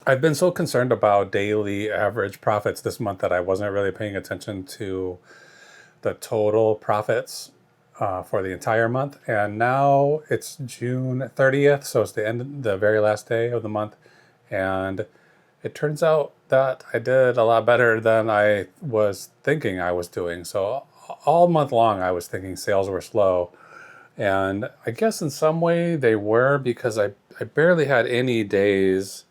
I've been so concerned about daily average profits this month that I wasn't really paying attention to the total profits for the entire month. And now it's June 30th, so it's the very last day of the month. And it turns out that I did a lot better than I was thinking I was doing. So all month long, I was thinking sales were slow. And I guess in some way they were, because I barely had any days.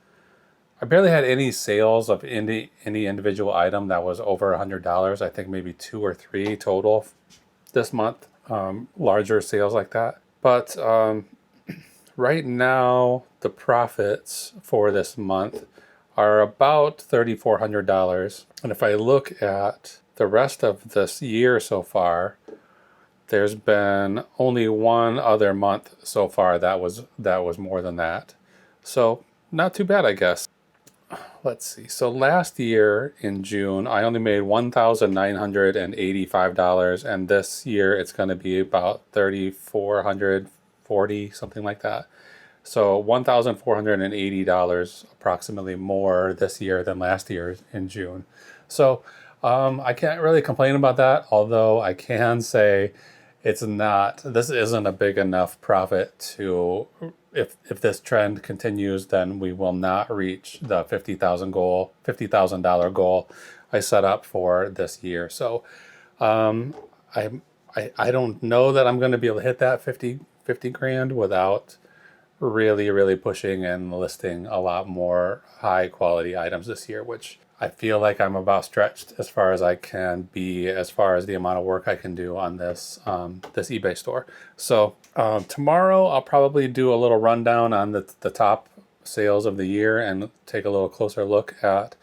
I barely had any sales of any individual item that was over $100. I think maybe 2 or 3 total this month, larger sales like that. But right now, the profits for this month are about $3,400. And if I look at the rest of this year so far, there's been only one other month so far that was more than that. So not too bad, I guess. Let's see. So last year in June, I only made $1,985, and this year it's going to be about $3,440, something like that. So $1,480 approximately more this year than last year in June. So I can't really complain about that, although I can say this isn't a big enough profit to, if this trend continues, then we will not reach the $50,000 goal I set up for this year. So I don't know that I'm going to be able to hit that 50 grand without really pushing and listing a lot more high quality items this year, which I feel like I'm about stretched as far as I can be, as far as the amount of work I can do on this eBay store. So tomorrow I'll probably do a little rundown on the top sales of the year and take a little closer look at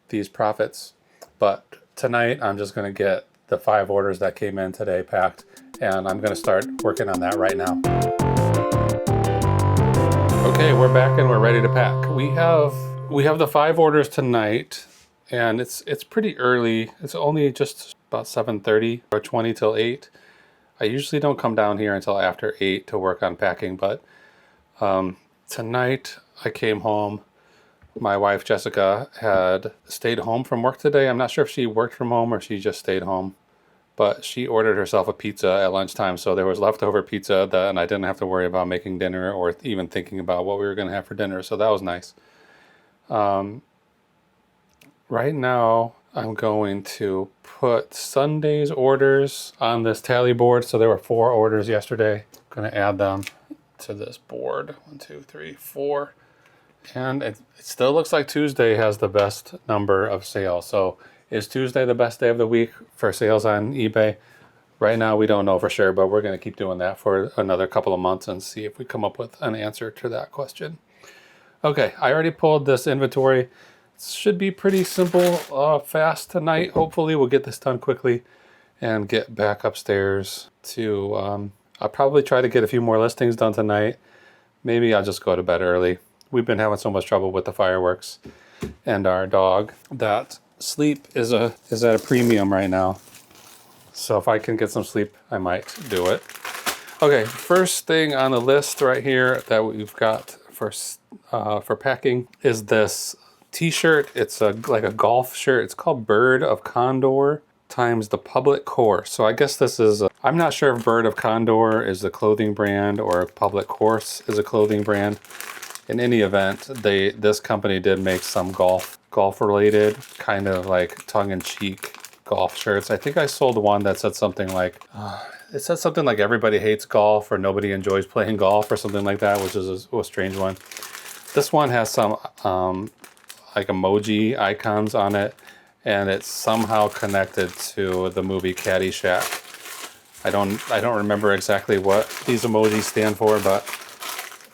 these profits. But tonight I'm just going to get the 5 orders that came in today packed, and I'm going to start working on that right now. Okay, we're back and we're ready to pack. We have the 5 orders tonight, and it's pretty early. It's only just about 7:30 or 20 till 8. I usually don't come down here until after 8 to work on packing, but tonight I came home. My wife Jessica had stayed home from work today. I'm not sure if she worked from home or she just stayed home, but she ordered herself a pizza at lunchtime, so there was leftover pizza and I didn't have to worry about making dinner or even thinking about what we were going to have for dinner, so that was nice. Right now, I'm going to put Sunday's orders on this tally board. So there were 4 orders yesterday. I'm going to add them to this board. 1, 2, 3, 4. And it still looks like Tuesday has the best number of sales. So is Tuesday the best day of the week for sales on eBay? Right now, we don't know for sure, but we're going to keep doing that for another couple of months and see if we come up with an answer to that question. Okay, I already pulled this inventory. It should be pretty simple, fast tonight. Hopefully we'll get this done quickly and get back upstairs to, I'll probably try to get a few more listings done tonight. Maybe I'll just go to bed early. We've been having so much trouble with the fireworks and our dog that sleep is at a premium right now. So if I can get some sleep, I might do it. Okay, first thing on the list right here that we've got for packing is this t-shirt. It's like a golf shirt. It's called Bird of Condor times the Public Course. So I guess this is, I'm not sure if Bird of Condor is a clothing brand or if Public Course is a clothing brand. In any event, this company did make some golf related, kind of like tongue-in-cheek golf shirts. I think I sold one that said something like, it said something like everybody hates golf or nobody enjoys playing golf or something like that, which is a strange one. This one has some like emoji icons on it, and it's somehow connected to the movie Caddyshack. I don't remember exactly what these emojis stand for, but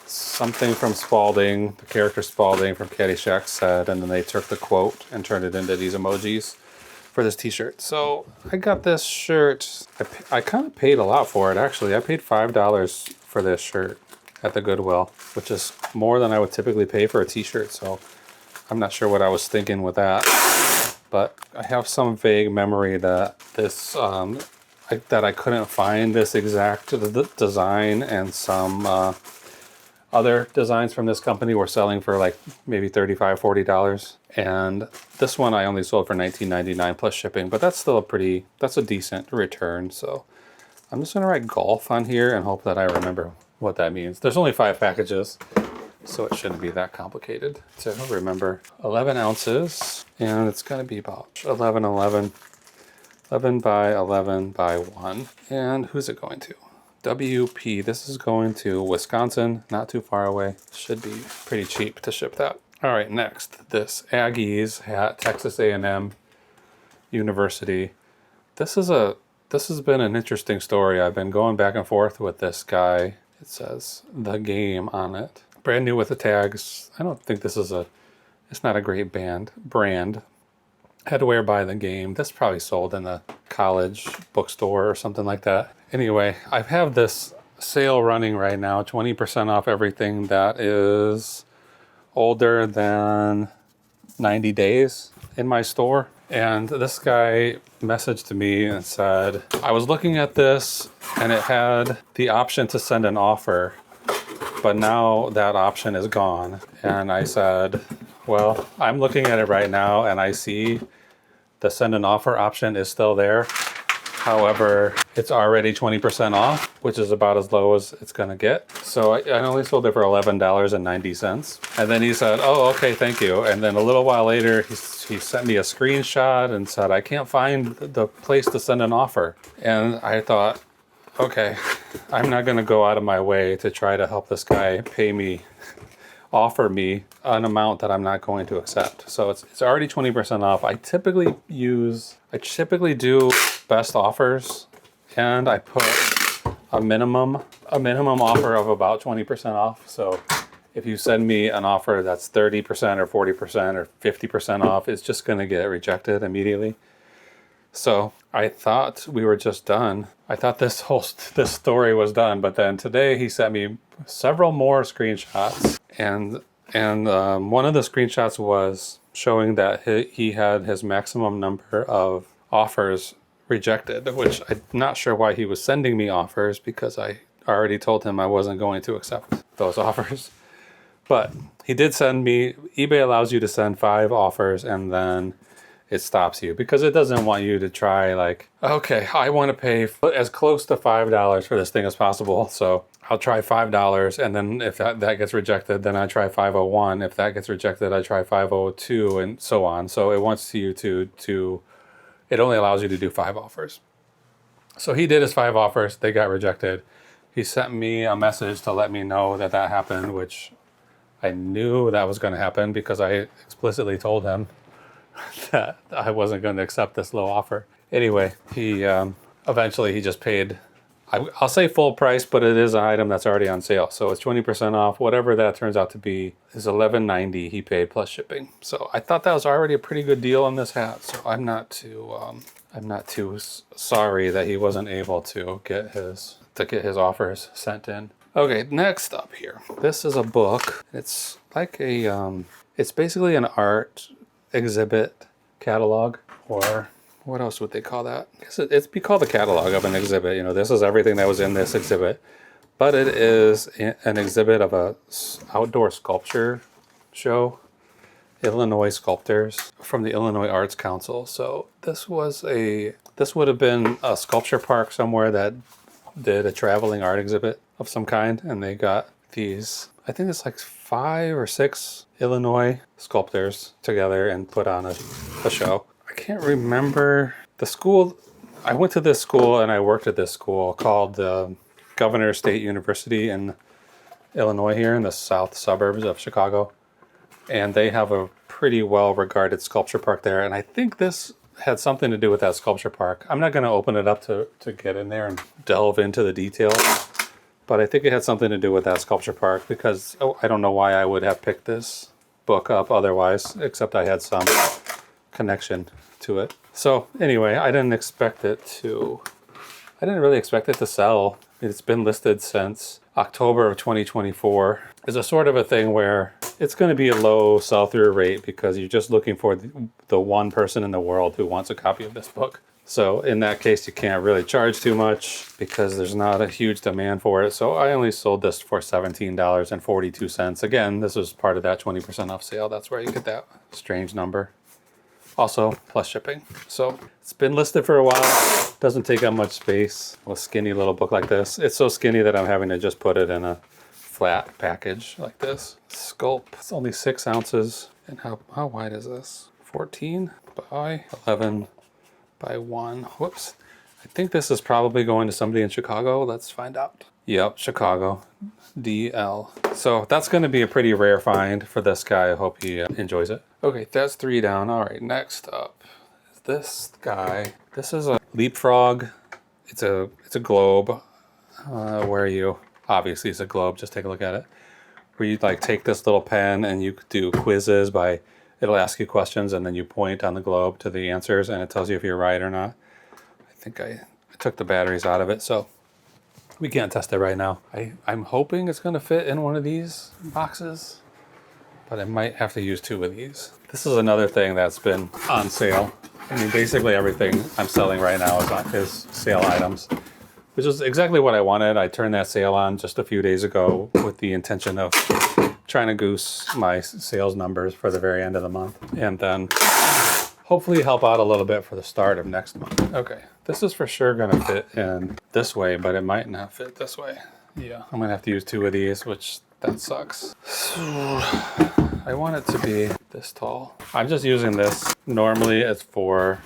something from Spalding, the character Spalding from Caddyshack said, and then they took the quote and turned it into these emojis for this t-shirt. So I got this shirt. I kind of paid a lot for it, actually. I paid $5 for this shirt at the Goodwill, which is more than I would typically pay for a t-shirt. So I'm not sure what I was thinking with that, but I have some vague memory that this that I couldn't find this exact design and some other designs from this company were selling for like maybe $35, $40. And this one I only sold for $19.99 plus shipping, but that's still that's a decent return. So I'm just gonna write golf on here and hope that I remember what that means. There's only 5 packages, so it shouldn't be that complicated to remember. 11 ounces, and it's gonna be about 11 by 11 by 1. And who's it going to? WP. This is going to Wisconsin, not too far away. Should be pretty cheap to ship that. All right, next, this Aggies hat, Texas A&M University. This has been an interesting story. I've been going back and forth with this guy. It says The Game on it. Brand new with the tags. I don't think this is it's not a great brand. Headwear by The Game. This probably sold in a college bookstore or something like that. Anyway, I have this sale running right now, 20% off everything that is older than 90 days in my store. And this guy messaged me and said, I was looking at this and it had the option to send an offer, but now that option is gone. And I said, well, I'm looking at it right now and I see the send an offer option is still there. However, it's already 20% off, which is about as low as it's gonna get. So I only sold it for $11.90. And then he said, oh, okay, thank you. And then a little while later, he sent me a screenshot and said, I can't find the place to send an offer. And I thought, okay, I'm not gonna go out of my way to try to help this guy offer me an amount that I'm not going to accept. So it's already 20% off. I typically do best offers, and I put a minimum offer of about 20% off. So if you send me an offer that's 30% or 40% or 50% off, it's just gonna get rejected immediately. So I thought we were just done. I thought this story was done, but then today he sent me several more screenshots, and one of the screenshots was showing that he had his maximum number of offers rejected, which I'm not sure why he was sending me offers because I already told him I wasn't going to accept those offers. But he did send me, eBay allows you to send 5 offers and then it stops you because it doesn't want you to try like, okay, I want to pay as close to $5 for this thing as possible. So I'll try $5, and then if that gets rejected, then I try $5.01. If that gets rejected, I try $5.02, and so on. So it wants you to it only allows you to do 5 offers. So he did his 5 offers. They got rejected. He sent me a message to let me know that happened, which I knew that was going to happen because I explicitly told him that I wasn't going to accept this low offer. Anyway, he eventually just paid, I'll say full price, but it is an item that's already on sale. So it's 20% off. Whatever that turns out to be is $11.90 he paid plus shipping. So I thought that was already a pretty good deal on this hat. So I'm not too sorry that he wasn't able to get his offers sent in. Okay, next up here. This is a book. It's like it's basically an art exhibit catalog, or what else would they call that? I guess it'd be called the catalog of an exhibit. You know, this is everything that was in this exhibit, but it is an exhibit of a outdoor sculpture show, Illinois sculptors from the Illinois Arts Council. So this would have been a sculpture park somewhere that did a traveling art exhibit of some kind, and they got these, I think it's like 5 or 6 Illinois sculptors together and put on a show. I can't remember the school. I went to this school and I worked at this school called Governor State University in Illinois here in the south suburbs of Chicago. And they have a pretty well-regarded sculpture park there. And I think this had something to do with that sculpture park. I'm not going to open it up to get in there and delve into the details. But I think it had something to do with that sculpture park because I don't know why I would have picked this book up otherwise, except I had some connection to it. So anyway, I didn't really expect it to sell. It's been listed since October of 2024. It's a sort of a thing where it's going to be a low sell-through rate because you're just looking for the one person in the world who wants a copy of this book. So in that case, you can't really charge too much because there's not a huge demand for it. So I only sold this for $17.42. Again, this was part of that 20% off sale. That's where you get that strange number. Also, plus shipping. So it's been listed for a while. Doesn't take up much space. A skinny little book like this. It's so skinny that I'm having to just put it in a flat package like this. Sculpt. It's only 6 ounces. And how wide is this? 14 by 11 by 1. Whoops. I think this is probably going to somebody in Chicago. Let's find out. Yep, Chicago. DL. So that's going to be a pretty rare find for this guy. I hope he enjoys it. Okay, that's 3 down. All right, next up is this guy. This is a leapfrog. It's a globe. Where you obviously it's a globe. Just take a look at it. Where you like take this little pen and you do quizzes by. It'll ask you questions and then you point on the globe to the answers and it tells you if you're right or not. I think I took the batteries out of it, so we can't test it right now. I'm hoping it's going to fit in one of these boxes, but I might have to use 2 of these. This is another thing that's been on sale. I mean, basically everything I'm selling right now is sale items, which is exactly what I wanted. I turned that sale on just a few days ago with the intention of trying to goose my sales numbers for the very end of the month and then hopefully help out a little bit for the start of next month. Okay, this is for sure gonna fit in this way, but it might not fit this way. Yeah, I'm gonna have to use 2 of these, which that sucks. So I want it to be this tall. I'm just using this. Normally it's for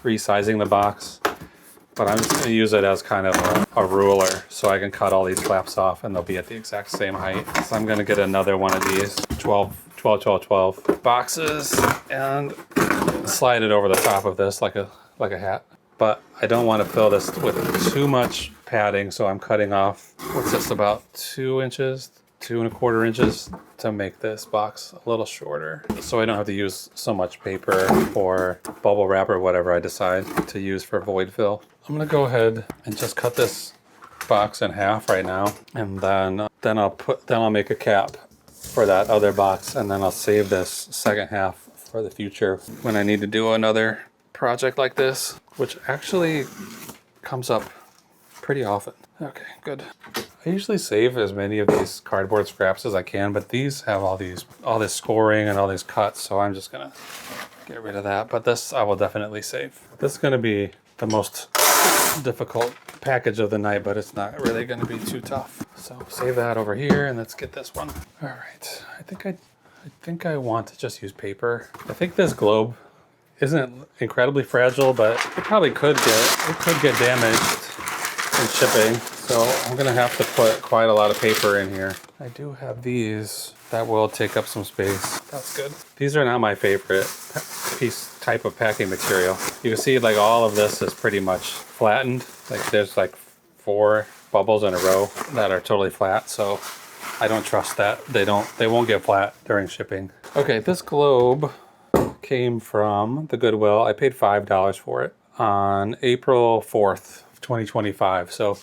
resizing the box, but I'm just going to use it as kind of a ruler so I can cut all these flaps off and they'll be at the exact same height. So I'm going to get another one of these 12 boxes and slide it over the top of this like a hat. But I don't want to fill this with too much padding, so I'm cutting off, what's this, about 2 inches, 2¼ inches to make this box a little shorter. So I don't have to use so much paper or bubble wrap or whatever I decide to use for void fill. I'm gonna go ahead and just cut this box in half right now, and then I'll make a cap for that other box, and then I'll save this second half for the future when I need to do another project like this, which actually comes up pretty often. Okay, good. I usually save as many of these cardboard scraps as I can, but these have all this scoring and all these cuts, so I'm just gonna get rid of that. But this I will definitely save. This is gonna be the most difficult package of the night, but it's not really gonna be too tough. So save that over here, and let's get this one. All right, I think I want to just use paper. I think this globe isn't incredibly fragile, but it probably could get damaged in shipping. So I'm gonna have to put quite a lot of paper in here. I do have these that will take up some space. That's good. These are not my favorite type of packing material. You can see like all of this is pretty much flattened. Like there's like 4 bubbles in a row that are totally flat. So I don't trust that. They won't get flat during shipping. Okay, this globe came from the Goodwill. I paid $5 for it on April 4th, 2025. So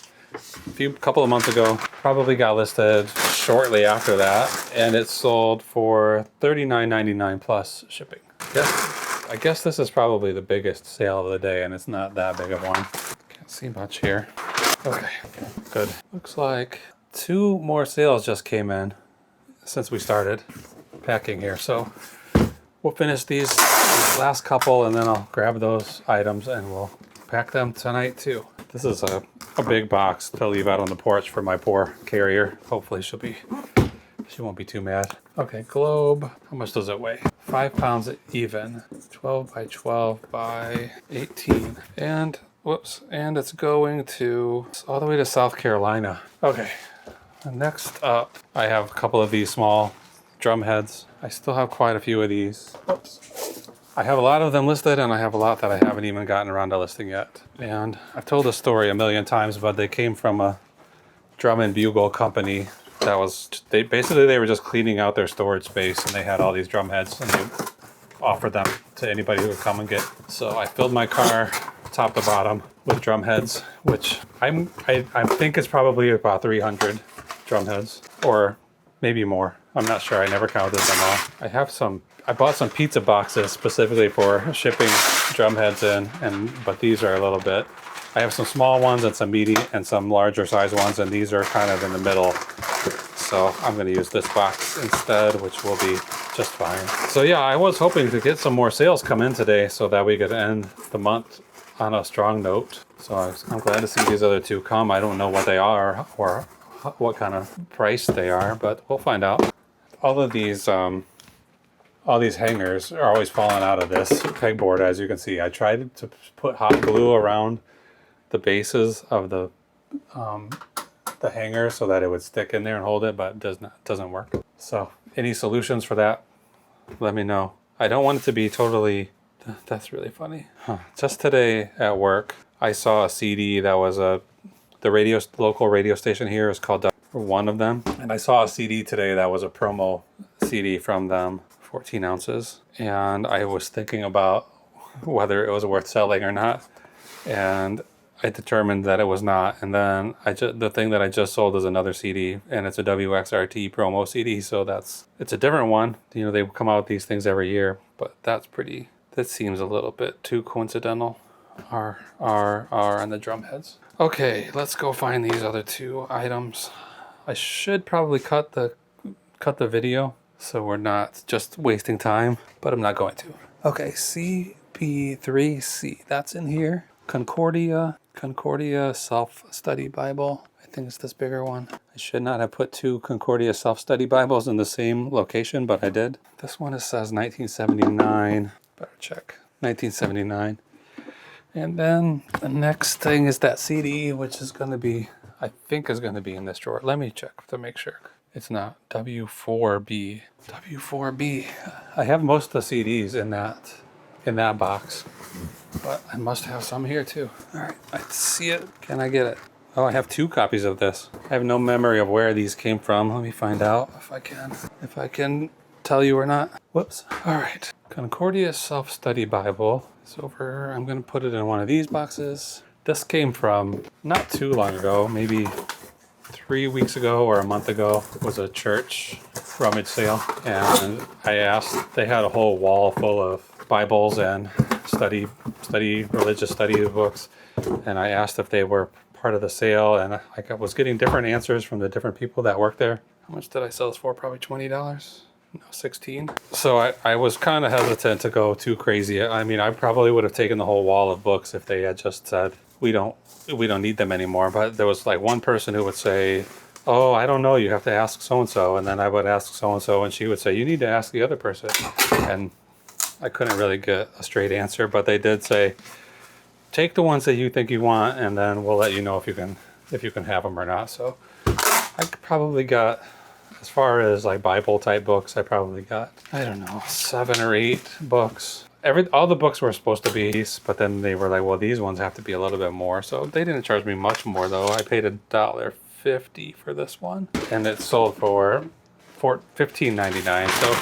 a couple of months ago, probably got listed shortly after that, and it sold for $39.99 plus shipping. I guess this is probably the biggest sale of the day, and it's not that big of one. Can't see much here. Okay, good. Looks like 2 more sales just came in since we started packing here. So we'll finish these last couple, and then I'll grab those items and we'll pack them tonight too. This is a big box to leave out on the porch for my poor carrier. Hopefully she won't be too mad. Okay, globe. How much does it weigh? 5 pounds even. 12 by 12 by 18. And whoops, and it's going all the way to South Carolina. Okay, next up, I have a couple of these small drum heads. I still have quite a few of these. Whoops. I have a lot of them listed, and I have a lot that I haven't even gotten around to listing yet. And I've told this story a million times, but they came from a drum and bugle company they were just cleaning out their storage space, and they had all these drum heads, and they offered them to anybody who would come and get. So I filled my car top to bottom with drum heads, which I think it's probably about 300 drum heads, or maybe more. I'm not sure. I never counted them all. I I bought some pizza boxes specifically for shipping drum heads in, but these are a little bit. I have some small ones and some medium and some larger size ones, and these are kind of in the middle. So I'm going to use this box instead, which will be just fine. So yeah, I was hoping to get some more sales come in today so that we could end the month on a strong note. So I'm glad to see these other two come. I don't know what they are or what kind of price they are, but we'll find out. All these hangers are always falling out of this pegboard, as you can see. I tried to put hot glue around the bases of the hanger so that it would stick in there and hold it, but it doesn't work. So any solutions for that, let me know. I don't want it to be totally, that's really funny. Just today at work, I saw a CD that was the local radio station here is called one of them. And I saw a CD today that was a promo CD from them, 14 ounces. And I was thinking about whether it was worth selling or not. And I determined that it was not. And then the thing that I just sold is another CD, and it's a WXRT promo CD. So it's a different one. You know, they come out with these things every year, but that seems a little bit too coincidental. R on the drum heads. Okay, let's go find these other two items. I should probably cut the video so we're not just wasting time, but I'm not going to. Okay, CB3C, that's in here. Concordia Self-Study Bible. I think it's this bigger one. I should not have put two Concordia Self-Study Bibles in the same location, but I did. This one says 1979. Better check. 1979. And then the next thing is that CD, which is going to be, I think is going to be in this drawer. Let me check to make sure. It's not. W4B. W4B. I have most of the CDs in that box, but I must have some here too. All right, I see it. Can I get it? Oh, I have two copies of this. I have no memory of where these came from. Let me find out if I can tell you or not. Whoops. All right. Concordia Self-Study Bible is over. I'm going to put it in one of these boxes. This came from not too long ago, maybe 3 weeks ago or a month ago. It was a church rummage sale, and I asked, they had a whole wall full of Bibles and religious study books, and I asked if they were part of the sale, and I was getting different answers from the different people that worked there. How much did I sell this for? Probably $20. No, 16. So I was kind of hesitant to go too crazy. I mean, I probably would have taken the whole wall of books if they had just said, we don't need them anymore. But there was like one person who would say, oh, I don't know, you have to ask so-and-so. And then I would ask so-and-so, and she would say, you need to ask the other person. And I couldn't really get a straight answer, but they did say, take the ones that you think you want, and then we'll let you know if you can have them or not. So I probably got, as far as like Bible type books, I probably got, I don't know, 7 or 8 books. All the books were supposed to be these, but then they were like, well, these ones have to be a little bit more. So they didn't charge me much more though. I paid $1.50 for this one, and it sold for $15.99. So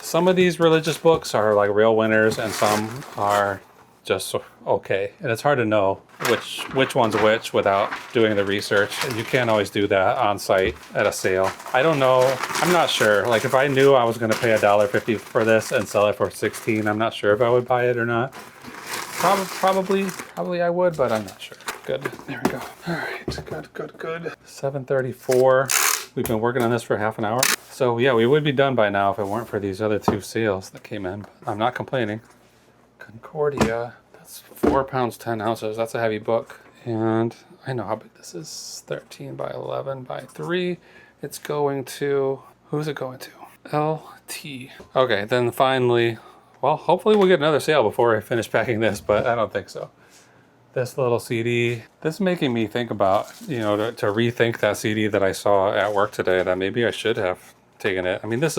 some of these religious books are like real winners, and some are just okay. And it's hard to know which one's which without doing the research. And you can't always do that on site at a sale. I don't know. I'm not sure. Like if I knew I was going to pay $1.50 for this and sell it for $16, I'm not sure if I would buy it or not. Probably I would, but I'm not sure. Good. There we go. All right. Good. 7:34. We've been working on this for half an hour. So yeah, we would be done by now if it weren't for these other 2 sales that came in. But I'm not complaining. Concordia, that's 4 pounds 10 ounces. That's a heavy book, and I know how big this is. 13 by 11 by 3. It's going to, who's it going to? LT. Okay, then finally, well, hopefully we'll get another sale before I finish packing this, but I don't think so. This little CD, this is making me think about, to rethink that CD that I saw at work today, that maybe I should have taken it. I mean, I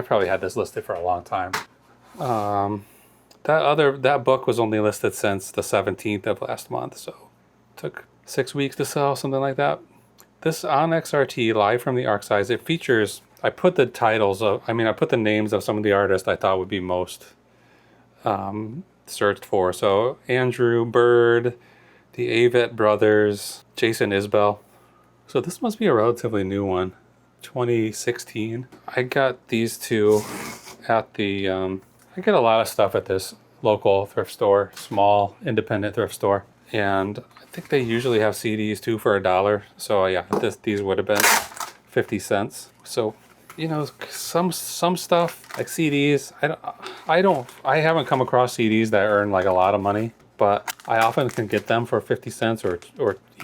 probably had this listed for a long time. That book was only listed since the 17th of last month, so it took 6 weeks to sell, something like that. This Onyx RT, Live from the Archives, it features, I put the names of some of the artists I thought would be most searched for. So Andrew Bird, the Avett Brothers, Jason Isbell. So this must be a relatively new one, 2016. I got these two at the, I get a lot of stuff at this local thrift store, small independent thrift store. And I think they usually have CDs too for $1. So yeah, these would have been 50 cents. So, you know, some stuff like CDs, I haven't come across CDs that earn like a lot of money, but I often can get them for 50 cents or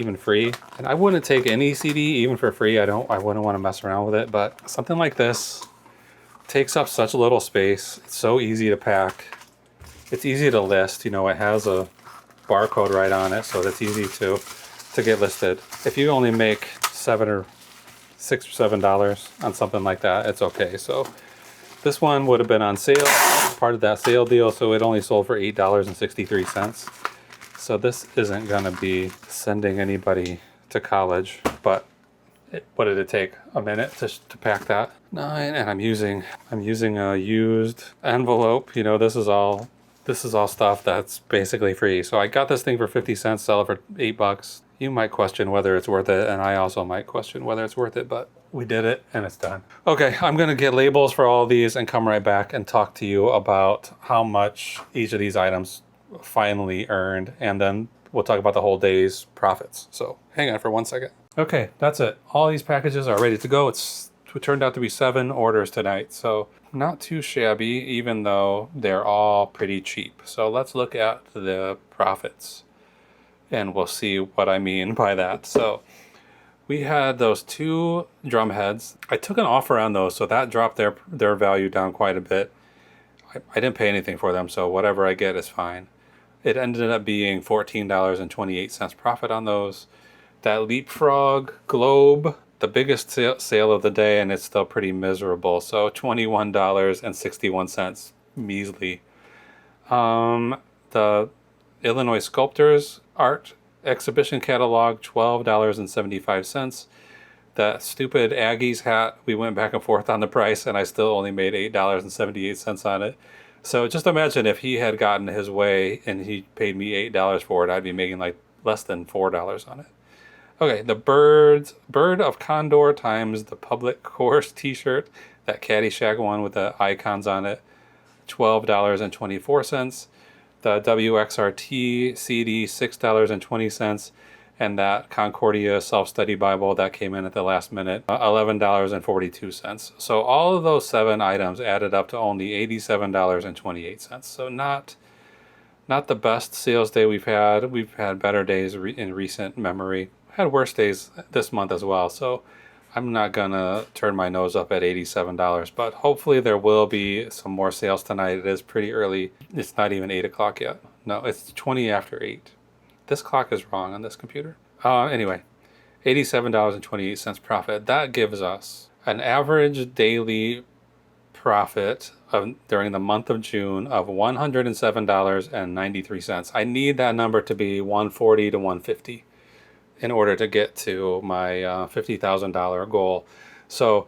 even free. And I wouldn't take any CD even for free. I wouldn't want to mess around with it, but something like this takes up such little space. It's so easy to pack. It's easy to list. You know, it has a barcode right on it, so that's easy to get listed. If you only make $6 or $7 on something like that, it's okay. So this one would have been on sale, part of that sale deal, so it only sold for $8.63. So this isn't gonna be sending anybody to college, but what did it take? A minute to pack that? 9, and I'm using a used envelope. You know, this is all stuff that's basically free. So I got this thing for 50 cents, sell it for $8. You might question whether it's worth it, and I also might question whether it's worth it, but we did it and it's done. Okay, I'm gonna get labels for all of these and come right back and talk to you about how much each of these items finally earned, and then we'll talk about the whole day's profits. So hang on for 1 second. Okay, that's it. All these packages are ready to go. It turned out to be 7 orders tonight, so not too shabby, even though they're all pretty cheap. So let's look at the profits and we'll see what I mean by that. So we had those 2 drum heads. I took an offer on those, so that dropped their value down quite a bit. I didn't pay anything for them, so whatever I get is fine. It ended up being $14.28 profit on those. That Leapfrog Globe, the biggest sale of the day, and it's still pretty miserable. So $21.61, measly. The Illinois Sculptors Art Exhibition Catalog, $12.75. That stupid Aggies hat, we went back and forth on the price, and I still only made $8.78 on it. So just imagine if he had gotten his way and he paid me $8 for it, I'd be making like less than $4 on it. Okay, the Bird of Condor times the Public Course t-shirt, that Caddyshack one with the icons on it, $12.24. The WXRT CD, $6.20. And that Concordia Self-Study Bible that came in at the last minute, $11.42. So all of those 7 items added up to only $87.28. So not the best sales day we've had. We've had better days in recent memory. Had worse days this month as well. So I'm not gonna turn my nose up at $87, but hopefully there will be some more sales tonight. It is pretty early. It's not even 8 o'clock yet. No, it's 20 after 8. This clock is wrong on this computer. Anyway, $87.28 profit. That gives us an average daily profit during the month of June of $107.93. I need that number to be 140 to 150 in order to get to my $50,000 goal. So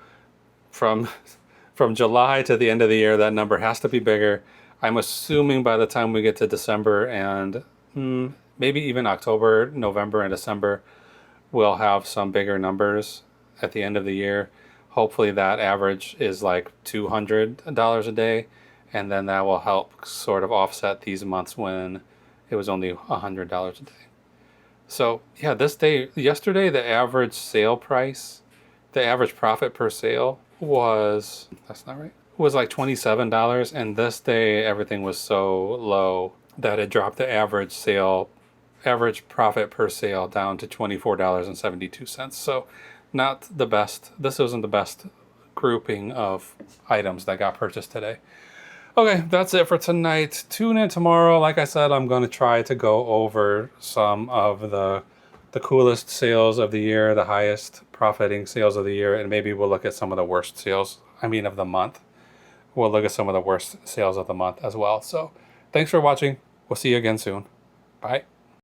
from July to the end of the year, that number has to be bigger. I'm assuming by the time we get to December and maybe even October, November, and December, we'll have some bigger numbers at the end of the year. Hopefully that average is like $200 a day, and then that will help sort of offset these months when it was only $100 a day. So yeah, yesterday, the average sale price, the average profit per sale was like $27, and this day everything was so low that it dropped the average profit per sale down to $24.72. So not the best. This wasn't the best grouping of items that got purchased today. Okay, that's it for tonight. Tune in tomorrow. Like I said, I'm going to try to go over some of the coolest sales of the year, the highest profiting sales of the year, and maybe we'll look at some of the worst sales, of the month. We'll look at some of the worst sales of the month as well. So thanks for watching. We'll see you again soon. Bye.